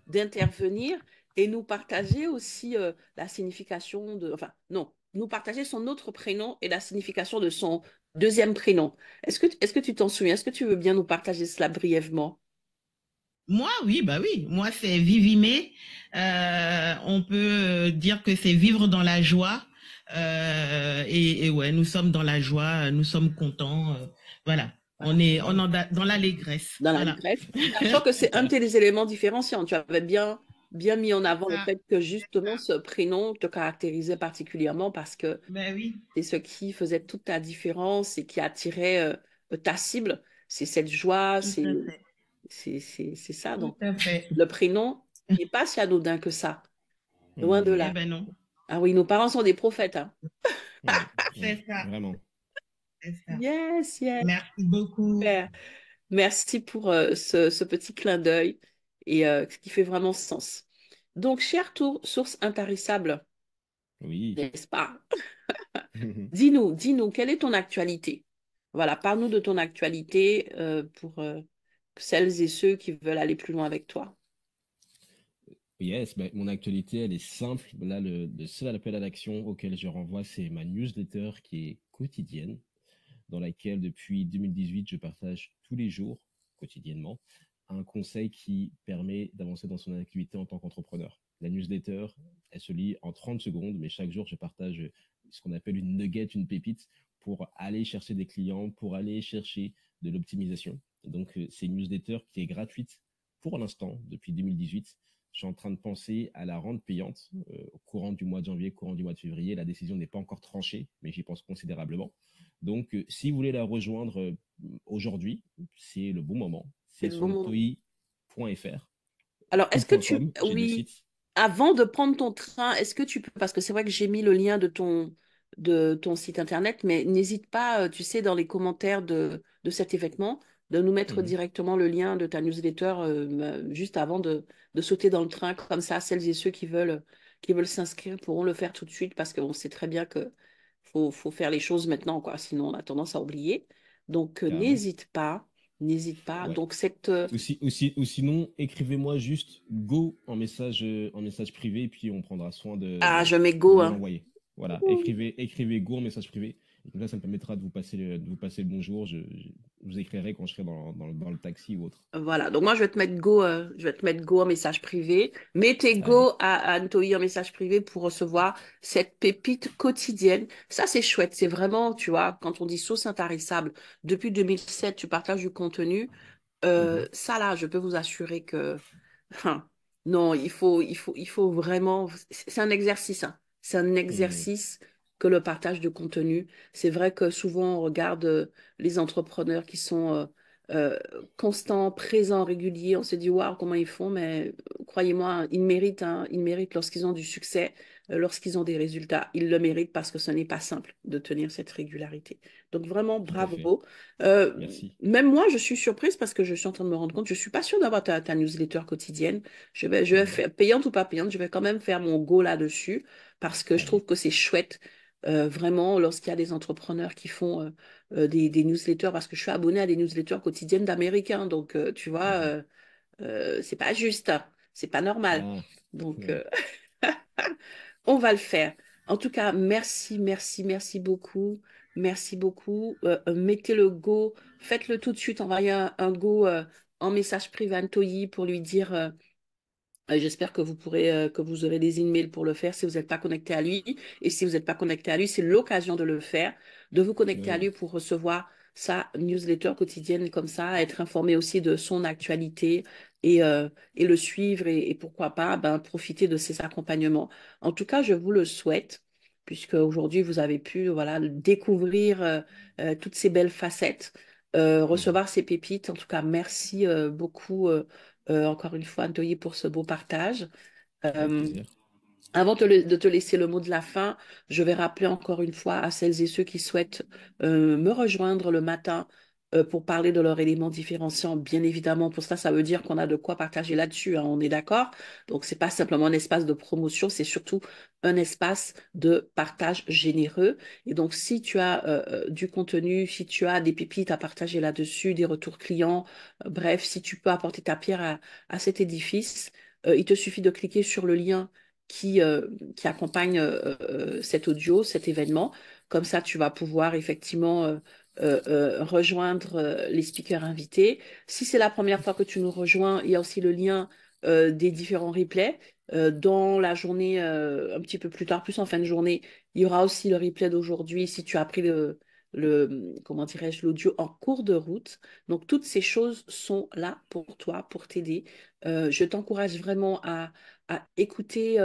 d'intervenir et nous partager aussi la signification de... Enfin, non, nous partager son autre prénom et la signification de son deuxième prénom. Est-ce que tu t'en souviens? Est-ce que tu veux bien nous partager cela brièvement? Moi, oui, bah oui. Moi, c'est Vivimé. On peut dire que c'est vivre dans la joie. Et ouais, nous sommes dans la joie, nous sommes contents. Voilà. On Voilà. est dans l'allégresse. Dans Voilà. l'allégresse. Sachant que c'est un de tes éléments différenciants. Tu avais bien mis en C'est avant le ça, fait que c'est ça. justement ce prénom te caractérisait particulièrement parce que Ben oui, c'est ce qui faisait toute ta différence et qui attirait ta cible. C'est cette joie, tout à fait. c'est ça. Tout Donc, à fait. le prénom n'est pas si anodin que ça. Loin de Eh là. ben non, Ah oui, nos parents sont des prophètes, hein. c'est ça, Vraiment. c'est ça. Yes, yes. Merci beaucoup. Super. Merci pour ce petit clin d'œil et ce qui fait vraiment sens. Donc, chère source intarissable, Oui. n'est-ce pas? Dis-nous, quelle est ton actualité? Voilà, parle-nous de ton actualité pour celles et ceux qui veulent aller plus loin avec toi. Yes, ben, mon actualité, elle est simple. Là, le seul appel à l'action auquel je renvoie, c'est ma newsletter qui est quotidienne, dans laquelle, depuis 2018, je partage tous les jours, quotidiennement, un conseil qui permet d'avancer dans son activité en tant qu'entrepreneur. La newsletter, elle se lit en 30 secondes, mais chaque jour, je partage ce qu'on appelle une nugget, une pépite, pour aller chercher des clients, pour aller chercher de l'optimisation. Donc, c'est une newsletter qui est gratuite pour l'instant, depuis 2018. Je suis en train de penser à la rendre payante au courant du mois de janvier, courant du mois de février. La décision n'est pas encore tranchée, mais j'y pense considérablement. Donc, si vous voulez la rejoindre aujourd'hui, c'est le bon moment. C'est C'est le sur bon le moment. toi.fr Alors, ou est-ce que tu... .com, j'ai deux Oui, sites. avant de prendre ton train, est-ce que tu peux... Parce que c'est vrai que j'ai mis le lien de ton site internet, mais n'hésite pas, tu sais, dans les commentaires de cet événement, de nous mettre Mhm, directement le lien de ta newsletter juste avant de sauter dans le train. Comme ça, celles et ceux qui veulent s'inscrire pourront le faire tout de suite parce qu'on sait très bien que faut faire les choses maintenant, quoi. Sinon, on a tendance à oublier. Donc, carrément. n'hésite pas. N'hésite pas. Ouais. Donc, cette, Ou sinon, écrivez-moi juste go en message privé, et puis on prendra soin ah, je mets de go, vous hein. l'envoyer. Voilà, écrivez go en message privé. Et comme ça me permettra de vous passer le bonjour. Je vous écrirai quand je serai dans le taxi ou autre. Voilà, donc moi je vais te mettre go en message privé. Mettez Allez. go à Antoine en message privé pour recevoir cette pépite quotidienne. Ça, c'est chouette. C'est vraiment, tu vois, quand on dit sauce intarissable, depuis 2007, tu partages du contenu. Mhm, Ça là, je peux vous assurer que Enfin, non, il faut vraiment. C'est un exercice, hein. C'est un mhm, exercice que le partage de contenu. C'est vrai que souvent on regarde les entrepreneurs qui sont euh, constants, présents, réguliers. On se dit waouh, comment ils font, mais croyez-moi, ils méritent, hein, ils méritent lorsqu'ils ont du succès, lorsqu'ils ont des résultats. Ils le méritent parce que ce n'est pas simple de tenir cette régularité. Donc vraiment, tout à fait. bravo. Euh, Merci. Même moi, je suis surprise parce que je suis en train de me rendre compte, je suis pas sûre d'avoir ta newsletter quotidienne. Je vais Mhm, faire, payante ou pas payante, je vais quand même faire mon go là-dessus parce que je trouve allez. que c'est chouette, vraiment, lorsqu'il y a des entrepreneurs qui font des newsletters, parce que je suis abonnée à des newsletters quotidiennes d'Américains. Donc, tu vois, Mhm. c'est pas juste, hein, c'est pas normal. Ah, Donc, ouais. on va le faire. En tout cas, merci beaucoup. Merci beaucoup. Mettez le go, faites-le tout de suite, envoyez un go en message privé à Ntoyi pour lui dire j'espère que vous pourrez, que vous aurez des emails pour le faire si vous n'êtes pas connecté à lui. Et si vous n'êtes pas connecté à lui, c'est l'occasion de le faire, de vous connecter à Oui, lui pour recevoir sa newsletter quotidienne comme ça, être informé aussi de son actualité et le suivre et pourquoi pas ben, profiter de ses accompagnements. En tout cas, je vous le souhaite, puisque aujourd'hui vous avez pu voilà, découvrir toutes ces belles facettes, mhm, recevoir ces pépites. En tout cas, merci beaucoup. Encore une fois, Antoine, pour ce beau partage. avec Euh, plaisir. Avant de te laisser le mot de la fin, je vais rappeler encore une fois à celles et ceux qui souhaitent me rejoindre le matin pour parler de leur élément différenciant. Bien évidemment, pour ça, ça veut dire qu'on a de quoi partager là-dessus, hein, on est d'accord? Donc, c'est pas simplement un espace de promotion, c'est surtout un espace de partage généreux. Et donc, si tu as du contenu, si tu as des pépites à partager là-dessus, des retours clients, bref, si tu peux apporter ta pierre à cet édifice, il te suffit de cliquer sur le lien qui accompagne cet audio, cet événement. Comme ça, tu vas pouvoir effectivement rejoindre les speakers invités. Si c'est la première fois que tu nous rejoins, il y a aussi le lien des différents replays. Dans la journée, un petit peu plus tard, plus en fin de journée, il y aura aussi le replay d'aujourd'hui si tu as pris comment dirais-je, l'audio en cours de route. Donc, toutes ces choses sont là pour toi, pour t'aider. Je t'encourage vraiment à écouter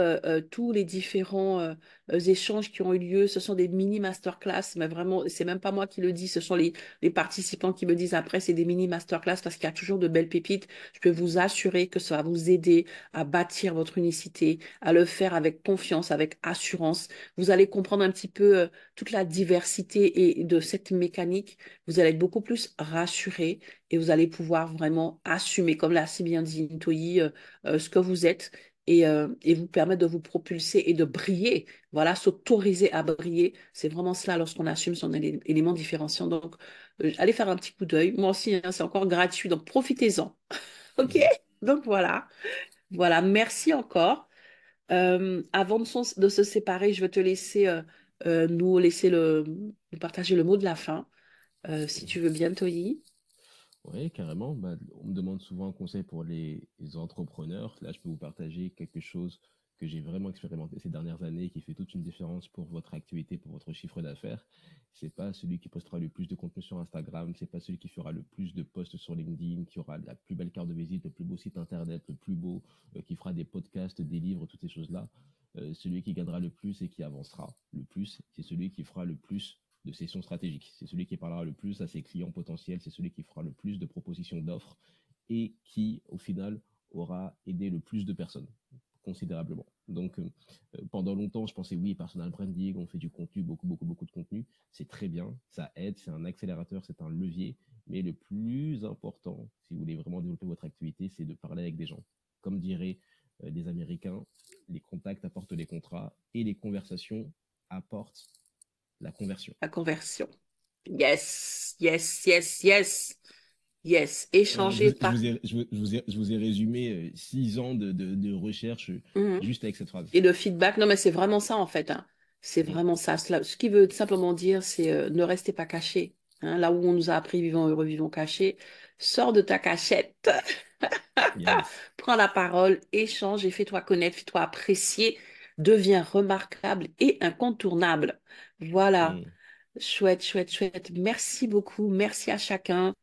tous les différents échanges qui ont eu lieu. Ce sont des mini masterclass, mais vraiment, c'est même pas moi qui le dis, ce sont les participants qui me disent après, c'est des mini masterclass parce qu'il y a toujours de belles pépites. Je peux vous assurer que ça va vous aider à bâtir votre unicité, à le faire avec confiance, avec assurance. Vous allez comprendre un petit peu toute la diversité et de cette mécanique. Vous allez être beaucoup plus rassuré et vous allez pouvoir vraiment assumer, comme l'a si bien dit Ntoyi, ce que vous êtes et vous permettre de vous propulser et de briller. Voilà, s'autoriser à briller. C'est vraiment cela lorsqu'on assume son élément différenciant. Donc, allez faire un petit coup d'œil. Moi aussi, hein, c'est encore gratuit, donc profitez-en. OK? Mhm. Donc voilà. Voilà, merci encore. Avant de se séparer, je vais te laisser nous laisser nous partager le mot de la fin. Si tu veux bien, Toyi. Oui, carrément. Bah, on me demande souvent un conseil pour les entrepreneurs. Là, je peux vous partager quelque chose que j'ai vraiment expérimenté ces dernières années, qui fait toute une différence pour votre activité, pour votre chiffre d'affaires. C'est pas celui qui postera le plus de contenu sur Instagram, c'est pas celui qui fera le plus de posts sur LinkedIn, qui aura la plus belle carte de visite, le plus beau site internet, le plus beau, qui fera des podcasts, des livres, toutes ces choses-là. Celui qui gagnera le plus et qui avancera le plus, c'est celui qui fera le plus de sessions stratégiques. C'est celui qui parlera le plus à ses clients potentiels, c'est celui qui fera le plus de propositions d'offres et qui, au final, aura aidé le plus de personnes considérablement. Donc, pendant longtemps, je pensais, oui, personal branding, on fait du contenu, beaucoup, beaucoup, beaucoup de contenu. C'est très bien, ça aide, c'est un accélérateur, c'est un levier. Mais le plus important, si vous voulez vraiment développer votre activité, c'est de parler avec des gens. Comme diraient les Américains, les contacts apportent les contrats et les conversations apportent la conversion. La conversion. Yes, yes, yes, yes, yes. Voilà, Échanger par... je vous ai résumé 6 ans de recherche Mhm. juste avec cette phrase. Et le feedback, non, mais c'est vraiment ça en fait, hein. C'est Mm, vraiment ça. Ce qui veut simplement dire, c'est ne restez pas caché. Hein. Là où on nous a appris vivons heureux, vivons cachés, sors de ta cachette, yes. prends la parole, échange et fais-toi connaître, fais-toi apprécier, deviens remarquable et incontournable. Voilà. Mm, Chouette, chouette, chouette. Merci beaucoup. Merci à chacun.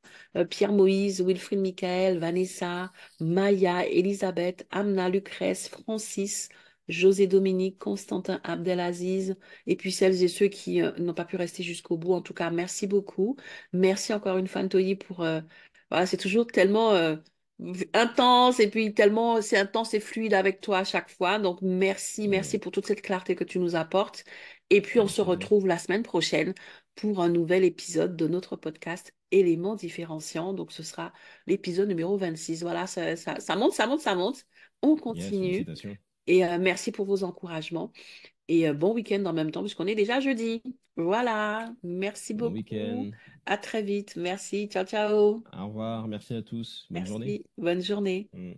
Pierre-Moïse, Wilfried Michael, Vanessa, Maya, Elisabeth, Amna, Lucrèce, Francis, José Dominique, Constantin Abdelaziz, et puis celles et ceux qui n'ont pas pu rester jusqu'au bout. En tout cas, merci beaucoup. Merci encore une fois, Ntoyi, pour... voilà, c'est toujours tellement intense et puis tellement... C'est intense et fluide avec toi à chaque fois. Donc, merci, mm. merci pour toute cette clarté que tu nous apportes. Et puis, on Avec se plaisir. retrouve la semaine prochaine pour un nouvel épisode de notre podcast Éléments différenciants. Donc, ce sera l'épisode numéro 26. Voilà, ça monte, ça monte, ça monte. On Yes, continue. félicitations. Et merci pour vos encouragements. Et bon week-end en même temps, puisqu'on est déjà jeudi. Voilà. Merci Bon beaucoup. week-end. À très vite. Merci. Ciao, ciao. Au revoir. Merci à tous. Bonne journée. Merci. Bonne journée. Mm.